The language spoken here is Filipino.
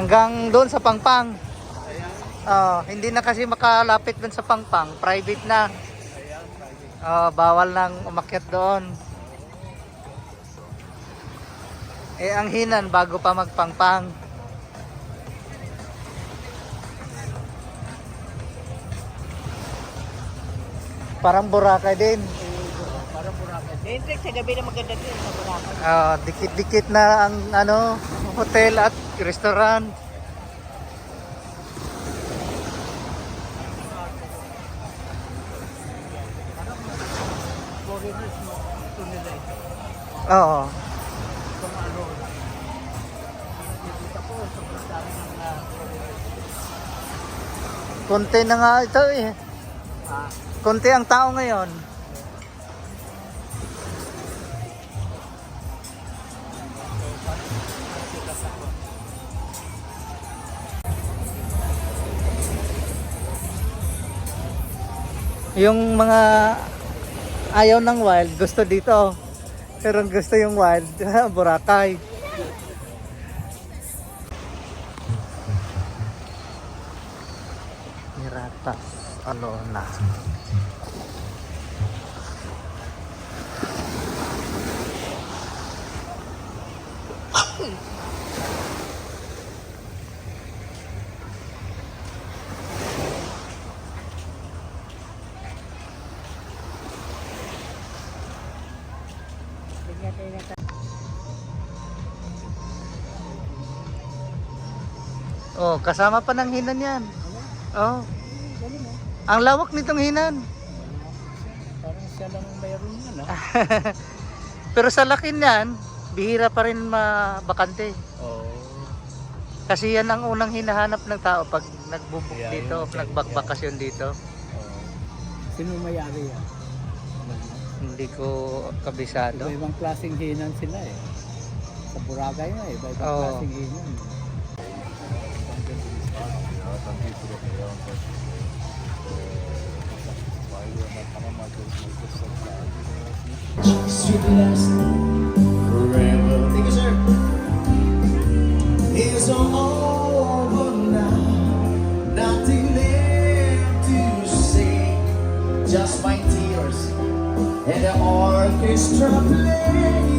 Hanggang doon sa Pangpang. Hindi na kasi makalapit doon sa Pangpang. Private na. Bawal nang umakyat doon. Ang Hinan bago pa magpangpang. Parang Boracay din. Parang Boracay. Hendrik, sa gabi na maganda din sa Boracay. Dikit-dikit na ang hotel at restaurant. Foreigners mo, ito nila ito. Oo. Kung ano, nakikita ko, sobrang dami ng Konti na nga ito eh. Konti ang tao ngayon. Yung mga ayaw ng wild, gusto dito. Pero ang gusto yung wild, Boracay. Miratas, Alona. Kasama pa ng Hinan yan. Ang lawak nitong Hinan. Parang siya lang mayroon yan, ha? Pero sa laki niyan, bihira pa rin mabakante. Kasi yan ang unang hinahanap ng tao pag nagbubuk dito, nagbakbakasyon dito. Sino may-ari yan? Hindi ko kabisado. Iba-ibang klaseng Hinan sila eh. Sa Boracay nga eh, iba-ibang klaseng Hinan. Should last forever. Thank you, sir. It's over now. Nothing left to say. Just my tears and the orchestra playing.